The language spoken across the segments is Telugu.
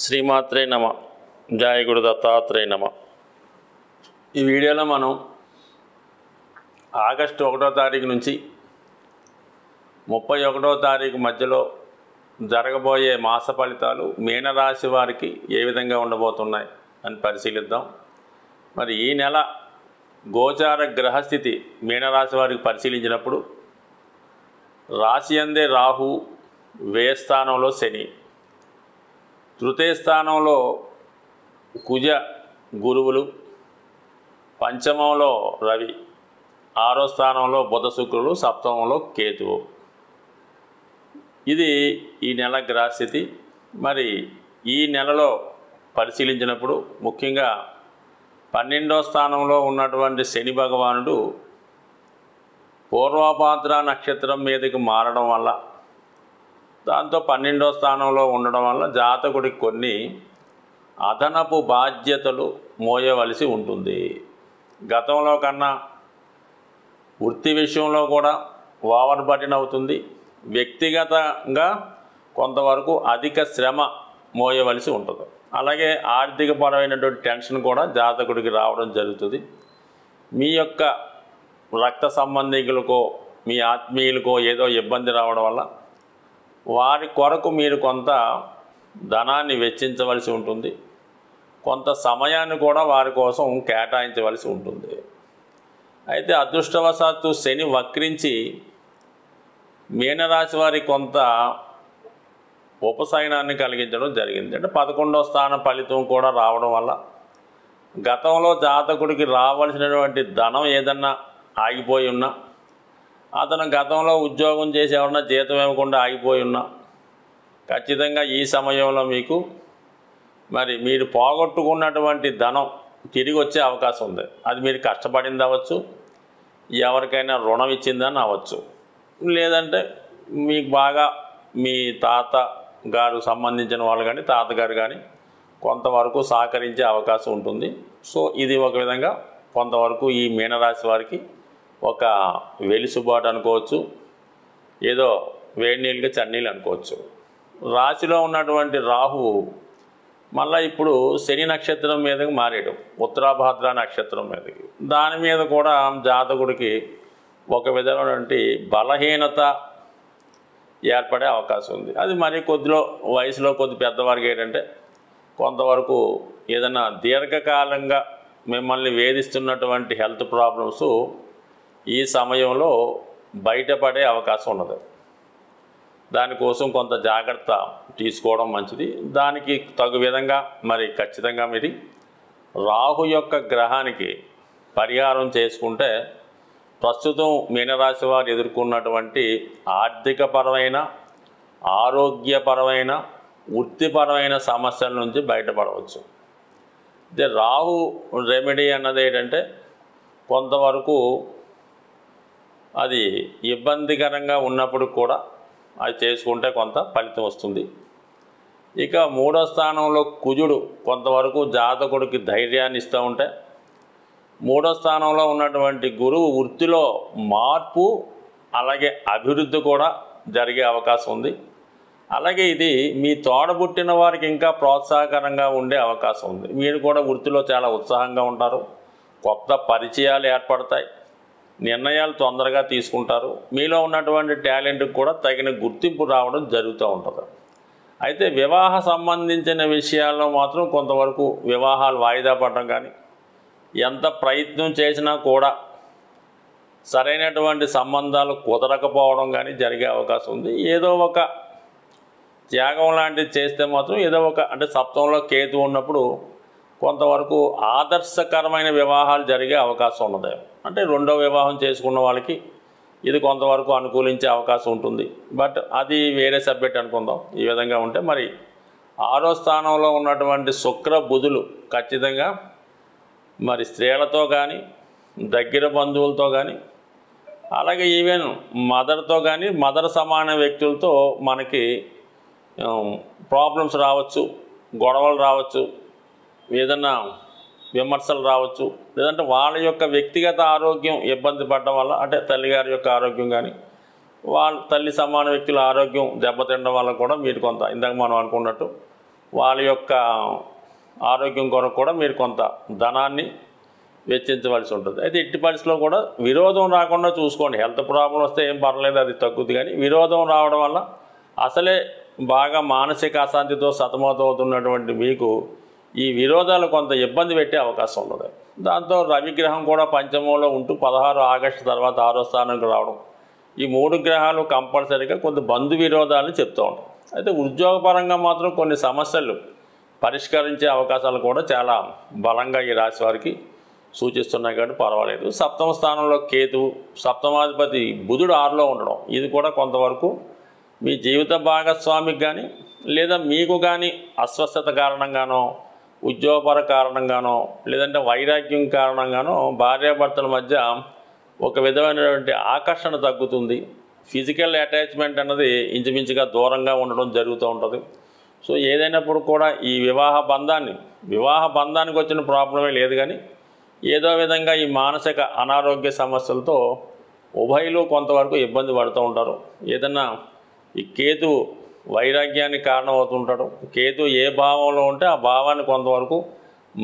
శ్రీమాత్రే నమ. జయ గురు దత్తాత్రేయ నమ. ఈ వీడియోలో మనం ఆగస్టు 1వ తారీఖు నుంచి 31వ తారీఖు మధ్యలో జరగబోయే మాస ఫలితాలు మీనరాశి వారికి ఏ విధంగా ఉండబోతున్నాయి అని పరిశీలిద్దాం. మరి ఈ నెల గోచార గ్రహస్థితి మీనరాశి వారికి పరిశీలించినప్పుడు రాశి అందే రాహు, వ్యయ స్థానంలో శని, తృతీయ స్థానంలో కుజ గురువులు, పంచమంలో రవి, 6వ స్థానంలో బుధ శుక్రులు, సప్తమంలో కేతువు. ఇది ఈ నెల గ్రహస్థితి. మరి ఈ నెలలో పరిశీలించినప్పుడు ముఖ్యంగా 12వ స్థానంలో ఉన్నటువంటి శని భగవానుడు పూర్వభాద్ర నక్షత్రం మీదకి మారడం వల్ల, దాంతో 12వ స్థానంలో ఉండడం వల్ల జాతకుడికి కొన్ని అదనపు బాధ్యతలు మోయవలసి ఉంటుంది. గతంలో కన్నా వృత్తి విషయంలో కూడా ఓవర్ బర్డెన్ అవుతుంది. వ్యక్తిగతంగా కొంతవరకు అధిక శ్రమ మోయవలసి ఉంటుంది. అలాగే ఆర్థికపరమైనటువంటి టెన్షన్ కూడా జాతకుడికి రావడం జరుగుతుంది. మీ యొక్క రక్త సంబంధికులకో మీ ఆత్మీయులకో ఏదో ఇబ్బంది రావడం వల్ల వారి కొరకు మీరు కొంత ధనాన్ని వెచ్చించవలసి ఉంటుంది. కొంత సమయాన్ని కూడా వారి కోసం కేటాయించవలసి ఉంటుంది. అయితే అదృష్టవశాత్తు శని వక్రించి మీనరాశి వారికి కొంత ఉపశమనాన్ని కలిగించడం జరిగింది. అంటే 11వ స్థాన ఫలితం కూడా రావడం వల్ల గతంలో జాతకుడికి రావాల్సినటువంటి ధనం ఏదన్నా ఆగిపోయి ఉన్నా, అతను గతంలో ఉద్యోగం చేసి ఎవరన్నా జీతం ఇవ్వకుండా ఆగిపోయి ఉన్నా, ఖచ్చితంగా ఈ సమయంలో మీకు మీరు పోగొట్టుకున్నటువంటి ధనం తిరిగి వచ్చే అవకాశం ఉంది. అది మీరు కష్టపడింది అవ్వచ్చు, ఎవరికైనా రుణం ఇచ్చిందని అవ్వచ్చు, లేదంటే మీకు బాగా మీ తాత గారు సంబంధించిన వాళ్ళు కానీ తాతగారు కానీ కొంతవరకు సహకరించే అవకాశం ఉంటుంది. సో ఇది ఒక విధంగా కొంతవరకు ఈ మీనరాశి వారికి ఒక వెలుసుబాటు అనుకోవచ్చు, ఏదో వేడి నీళ్ళకి చన్నీళ్ళు అనుకోవచ్చు. రాశిలో ఉన్నటువంటి రాహువు మళ్ళీ ఇప్పుడు శని నక్షత్రం మీదకి మారాడు, ఉత్తరాభాద్ర నక్షత్రం మీదకి. దాని మీద కూడా జాతకుడికి ఒక విధమైనటువంటి బలహీనత ఏర్పడే అవకాశం ఉంది. అది మరి కొద్దిలో వయసులో కొద్ది పెద్దవారికి ఏంటంటే కొంతవరకు ఏదైనా దీర్ఘకాలంగా మిమ్మల్ని వేధిస్తున్నటువంటి హెల్త్ ప్రాబ్లమ్స్ ఈ సమయంలో బయటపడే అవకాశం ఉన్నది. దానికోసం కొంత జాగ్రత్త తీసుకోవడం మంచిది. దానికి తగు విధంగా ఖచ్చితంగా మీరు రాహు యొక్క గ్రహానికి పరిహారం చేసుకుంటే ప్రస్తుతం మీనరాశి వారు ఎదుర్కొన్నటువంటి ఆర్థికపరమైన, ఆరోగ్యపరమైన, వృత్తిపరమైన సమస్యల నుంచి బయటపడవచ్చు. అయితే రాహు రెమెడీ అన్నది ఏంటంటే కొంతవరకు అది ఇబ్బందికరంగా ఉన్నప్పుడు కూడా అది చేసుకుంటే కొంత ఫలితం వస్తుంది. ఇక 3వ స్థానంలో కుజుడు కొంతవరకు జాతకుడికి ధైర్యాన్ని ఇస్తూ ఉంటే, 3వ స్థానంలో ఉన్నటువంటి గురువు వృత్తిలో మార్పు అలాగే అభివృద్ధి కూడా జరిగే అవకాశం ఉంది. అలాగే ఇది మీ తోడబుట్టిన వారికి ఇంకా ప్రోత్సాహకరంగా ఉండే అవకాశం ఉంది. మీరు కూడా వృత్తిలో చాలా ఉత్సాహంగా ఉంటారు, కొత్త పరిచయాలు ఏర్పడతాయి, నిర్ణయాలు తొందరగా తీసుకుంటారు, మీలో ఉన్నటువంటి టాలెంట్కి కూడా తగిన గుర్తింపు రావడం జరుగుతూ ఉంటుంది. అయితే వివాహ సంబంధించిన విషయాల్లో మాత్రం కొంతవరకు వివాహాలు వాయిదా పడడం కానీ, ఎంత ప్రయత్నం చేసినా కూడా సరైనటువంటి సంబంధాలు కుదరకపోవడం కానీ జరిగే అవకాశం ఉంది. ఏదో ఒక త్యాగం లాంటిది చేస్తే మాత్రం ఏదో ఒక అంటే సప్తంలో కేతు ఉన్నప్పుడు కొంతవరకు ఆదర్శకరమైన వివాహాలు జరిగే అవకాశం ఉన్నది. అంటే 2వ వివాహం చేసుకున్న వాళ్ళకి ఇది కొంతవరకు అనుకూలించే అవకాశం ఉంటుంది. బట్ అది వేరే సబ్జెక్ట్ అనుకుందాం. ఈ విధంగా ఉంటే 6వ స్థానంలో ఉన్నటువంటి శుక్ర బుధులు ఖచ్చితంగా స్త్రీలతో కానీ, దగ్గర బంధువులతో కానీ, అలాగే ఈవెన్ మదర్తో కానీ, మదర్ సమాన వ్యక్తులతో మనకి ప్రాబ్లమ్స్ రావచ్చు, గొడవలు రావచ్చు, ఏదన్నా విమర్శలు రావచ్చు, లేదంటే వాళ్ళ యొక్క వ్యక్తిగత ఆరోగ్యం ఇబ్బంది పడడం వల్ల, అంటే తల్లిగారి యొక్క ఆరోగ్యం కానీ వాళ్ళ తల్లి సమాన వ్యక్తుల ఆరోగ్యం దెబ్బతినడం వల్ల కూడా మీరు కొంత ఇందాక మనం అనుకున్నట్టు వాళ్ళ యొక్క ఆరోగ్యం కొరకు కూడా మీరు కొంత ధనాన్ని వెచ్చించవలసి ఉంటుంది. అయితే ఎట్టి పరిస్థితుల్లో కూడా విరోధం రాకుండా చూసుకోండి. హెల్త్ ప్రాబ్లం వస్తే ఏం పర్లేదు, అది తగ్గుద్ది. కానీ విరోధం రావడం వల్ల అసలే బాగా మానసిక అశాంతితో సతమతమవుతున్నటువంటి మీకు ఈ విరోధాలు కొంత ఇబ్బంది పెట్టే అవకాశం ఉన్నది. దాంతో రవిగ్రహం కూడా పంచమంలో ఉంటూ 16 ఆగస్టు తర్వాత 6వ స్థానానికి రావడం, ఈ 3 గ్రహాలు కంపల్సరీగా కొంత బంధు విరోధాలను చెప్తూ ఉంటాం. అయితే ఉద్యోగపరంగా మాత్రం కొన్ని సమస్యలు పరిష్కరించే అవకాశాలు కూడా చాలా బలంగా ఈ రాశి వారికి సూచిస్తున్నాయి కాబట్టి పర్వాలేదు. 7వ స్థానంలో కేతువు, సప్తమాధిపతి బుధుడు 6లో ఉండడం, ఇది కూడా కొంతవరకు మీ జీవిత భాగస్వామికి కానీ లేదా మీకు కానీ అస్వస్థత కారణంగానో, ఉద్యోగపర కారణంగానో, లేదంటే వైరాగ్యం కారణంగానో భార్యాభర్తల మధ్య ఒక విధమైనటువంటి ఆకర్షణ తగ్గుతుంది. ఫిజికల్ అటాచ్మెంట్ అన్నది ఇంచుమించుగా దూరంగా ఉండడం జరుగుతూ ఉంటుంది. సో ఏదైనప్పుడు కూడా ఈ వివాహ బంధానికి వచ్చిన ప్రాబ్లమే లేదు. కానీ ఏదో విధంగా ఈ మానసిక అనారోగ్య సమస్యలతో ఉభయులు కొంతవరకు ఇబ్బంది పడుతూ ఉంటారు. ఏదన్నా ఈ కేతు వైరాగ్యానికి కారణం అవుతుంటాడు. కేతు ఏ భావంలో ఉంటే ఆ భావాన్ని కొంతవరకు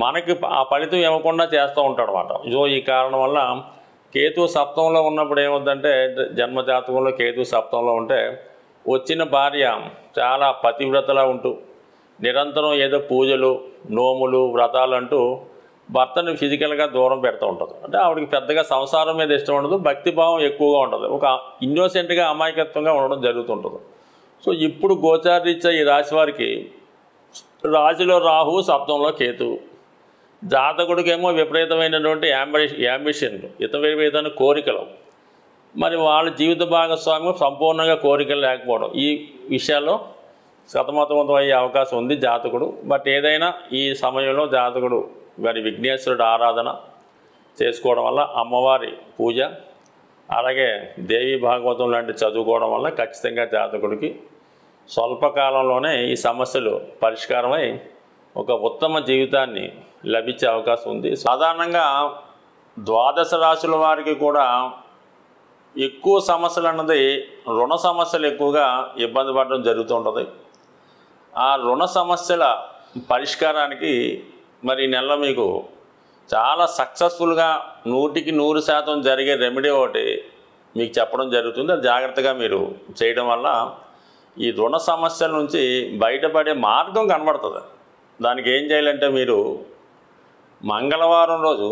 మనకి ఆ ఫలితం ఇవ్వకుండా చేస్తూ ఉంటాడు అన్నమాట. సో ఈ కారణం వల్ల కేతు సప్తంలో ఉన్నప్పుడు ఏమవుతుందంటే, జన్మజాతకంలో కేతు సప్తంలో ఉంటే వచ్చిన భార్య చాలా పతివ్రతలా ఉంటూ నిరంతరం ఏదో పూజలు, నోములు, వ్రతాలు అంటూ భర్తను ఫిజికల్గా దూరం పెడుతూ ఉంటుంది. అంటే ఆవిడకి పెద్దగా సంసారం మీద ఇష్టం ఉండదు, భక్తిభావం ఎక్కువగా ఉంటుంది, ఒక ఇన్నోసెంట్గా అమాయకత్వంగా ఉండడం జరుగుతుంటుంది. సో ఇప్పుడు గోచారీత్యా ఈ రాశి వారికి రాశిలో రాహు, సప్తంలో కేతు, జాతకుడికేమో విపరీతమైనటువంటి యాంబిషన్, విపరీతమైన కోరికలు, మరి వాళ్ళ జీవిత భాగస్వామ్యం సంపూర్ణంగా కోరికలు లేకపోవడం, ఈ విషయాల్లో సతమతం అయ్యే అవకాశం ఉంది జాతకుడు. బట్ ఏదైనా ఈ సమయంలో జాతకుడు వారి విఘ్నేశ్వరుడు ఆరాధన చేసుకోవడం వల్ల, అమ్మవారి పూజ, అలాగే దేవి భాగవతం లాంటి చదువుకోవడం వల్ల ఖచ్చితంగా జాతకుడికి స్వల్పకాలంలోనే ఈ సమస్యలు పరిష్కారమై ఒక ఉత్తమ జీవితాన్ని లభించే అవకాశం ఉంది. సాధారణంగా ద్వాదశ రాశుల వారికి కూడా ఎక్కువ సమస్యలు అన్నది రుణ సమస్యలు ఎక్కువగా ఇబ్బంది పడడం జరుగుతూ ఉంటుంది. ఆ రుణ సమస్యల పరిష్కారానికి మరి ఈ నెలలో మీకు చాలా సక్సెస్ఫుల్గా 100కి 100% జరిగే రెమెడీ ఒకటి మీకు చెప్పడం జరుగుతుంది. అది జాగ్రత్తగా మీరు చేయడం వల్ల ఈ రుణ సమస్యల నుంచి బయటపడే మార్గం కనబడుతుంది. దానికి ఏం చేయాలంటే, మీరు మంగళవారం రోజు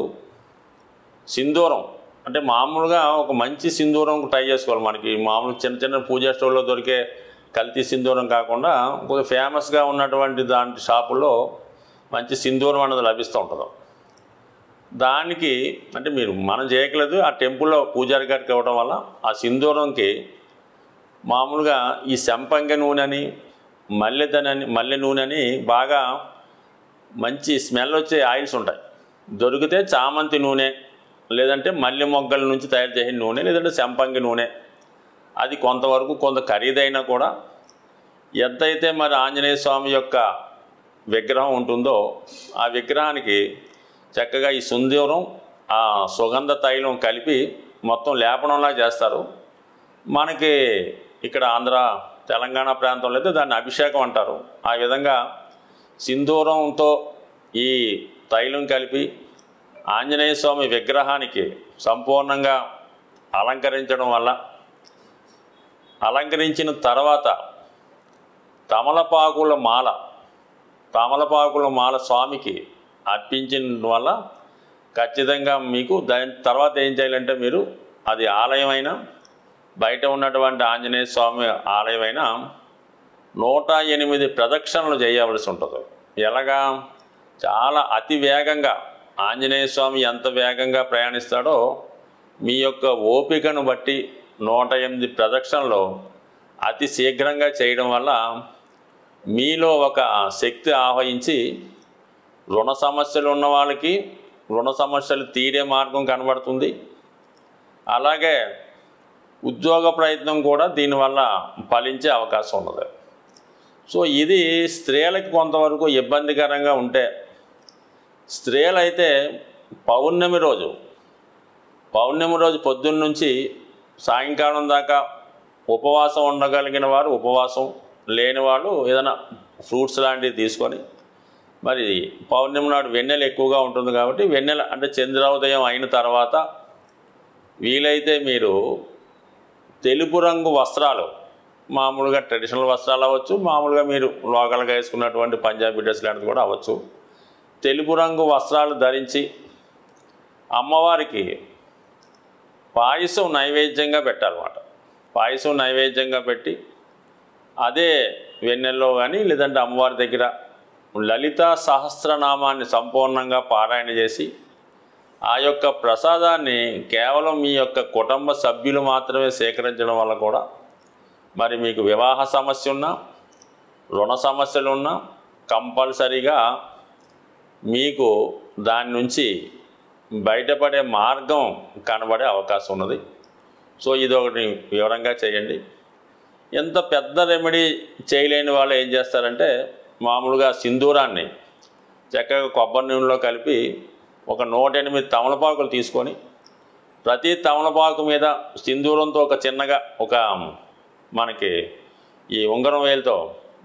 సింధూరం, అంటే మామూలుగా ఒక మంచి సింధూరం ట్రై చేసుకోవాలి. మనకి మామూలు చిన్న చిన్న పూజా స్టోర్లో దొరికే కల్తీ సింధూరం కాకుండా కొద్దిగా ఫేమస్గా ఉన్నటువంటి దాంట్లో షాపుల్లో మంచి సింధూరం అనేది లభిస్తూ ఉంటుంది. దానికి అంటే మనం చేయగలదు, ఆ టెంపుల్లో పూజారి గారికి ఇవ్వడం వల్ల ఆ సింధూరంకి మామూలుగా ఈ సంపంగి నూనె అని, మల్లె నూనె అని బాగా మంచి స్మెల్ వచ్చే ఆయిల్స్ ఉంటాయి. దొరికితే చామంతి నూనె, లేదంటే మల్లె మొగ్గల నుంచి తయారు చేసిన నూనె, లేదంటే సంపంగి నూనె, అది కొంతవరకు కొంత ఖరీదైనా కూడా ఎంతైతే మరి ఆంజనేయ స్వామి యొక్క విగ్రహం ఉంటుందో ఆ విగ్రహానికి చక్కగా ఈ సింధూరం, ఆ సుగంధ తైలం కలిపి మొత్తం లేపనంలా చేస్తారు. మనకి ఇక్కడ ఆంధ్ర, తెలంగాణ ప్రాంతంలో అయితే దాన్ని అభిషేకం అంటారు. ఆ విధంగా సింధూరంతో ఈ తైలం కలిపి ఆంజనేయ స్వామి విగ్రహానికి సంపూర్ణంగా అలంకరించడం వల్ల, అలంకరించిన తర్వాత తమలపాకుల మాల స్వామికి అర్పించడం వల్ల ఖచ్చితంగా మీకు దాని తర్వాత ఏం చేయాలంటే, మీరు అది ఆలయమైనా బయట ఉన్నటువంటి ఆంజనేయ స్వామి ఆలయమైనా 108 ప్రదక్షిణలు చేయవలసి ఉంటుంది. ఎలాగా? చాలా అతి వేగంగా ఆంజనేయ స్వామి ఎంత వేగంగా ప్రయాణిస్తాడో మీ యొక్క ఓపికను బట్టి 108 ప్రదక్షిణలు అతి శీఘ్రంగా చేయడం వల్ల మీలో ఒక శక్తి ఆవహించి రుణ సమస్యలు ఉన్న వాళ్ళకి రుణ సమస్యలు తీరే మార్గం కనబడుతుంది. అలాగే ఉద్యోగ ప్రయత్నం కూడా దీనివల్ల ఫలించే అవకాశం ఉన్నది. సో ఇది స్త్రీలకు కొంతవరకు ఇబ్బందికరంగా ఉంటే, స్త్రీలైతే పౌర్ణమి రోజు పొద్దున్న నుంచి సాయంకాలం దాకా ఉపవాసం ఉండగలిగిన వారు ఉపవాసం, లేని వాళ్ళు ఏదైనా ఫ్రూట్స్ లాంటివి తీసుకొని మరి పౌర్ణమి నాడు వెన్నెల ఎక్కువగా ఉంటుంది కాబట్టి వెన్నెల అంటే చంద్రోదయం అయిన తర్వాత వీలైతే మీరు తెలుపు రంగు వస్త్రాలు మామూలుగా ట్రెడిషనల్ వస్త్రాలు అవ్వచ్చు, మామూలుగా మీరు లోకల్గా వేసుకున్నటువంటి పంజాబీ డ్రెస్ లాంటిది కూడా అవ్వచ్చు. తెలుపు రంగు వస్త్రాలు ధరించి అమ్మవారికి పాయసం నైవేద్యంగా పెట్టాలన్నమాట. పాయసం నైవేద్యంగా పెట్టి అదే వెన్నెల్లో కానీ లేదంటే అమ్మవారి దగ్గర లలితా సహస్రనామాన్ని సంపూర్ణంగా పారాయణ చేసి ఆ యొక్క ప్రసాదాన్ని కేవలం మీ యొక్క కుటుంబ సభ్యులు మాత్రమే సేకరించడం వల్ల కూడా మరి మీకు వివాహ సమస్య ఉన్నా, రుణ సమస్యలు ఉన్నా కంపల్సరీగా మీకు దాని నుంచి బయటపడే మార్గం కనబడే అవకాశం ఉన్నది. సో ఇది ఒకటి వివరంగా చేయండి. ఎంత పెద్ద రెమెడీ చేయలేని వాళ్ళు ఏం చేస్తారంటే మామూలుగా సింధూరాన్ని చక్కగా కొబ్బరి నూనెలో కలిపి ఒక 108 తమలపాకులు తీసుకొని ప్రతి తమలపాకు మీద సింధూరంతో ఒక చిన్నగా ఒక మనకి ఈ ఉంగరం వేలుతో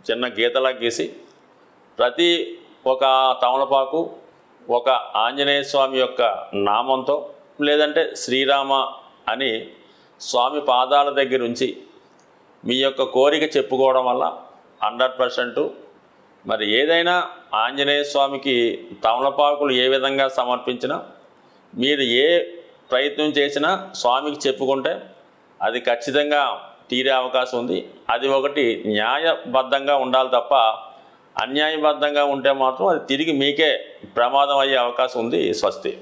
చిన్న గీతలా గీసి ప్రతి ఒక తమలపాకు ఒక ఆంజనేయ స్వామి యొక్క నామంతో లేదంటే శ్రీరామ అని స్వామి పాదాల దగ్గర ఉంచి మీ యొక్క కోరిక చెప్పుకోవడం వల్ల 100% మరి ఏదైనా ఆంజనేయ స్వామికి తమలపాకులు ఏ విధంగా సమర్పించినా మీరు ఏ ప్రయత్నం చేసినా స్వామికి చెప్పుకుంటే అది ఖచ్చితంగా తీరే అవకాశం ఉంది. అది ఒకటి న్యాయబద్ధంగా ఉండాలి తప్ప అన్యాయబద్ధంగా ఉంటే మాత్రం అది తిరిగి మీకే ప్రమాదం అయ్యే అవకాశం ఉంది. స్వస్తి.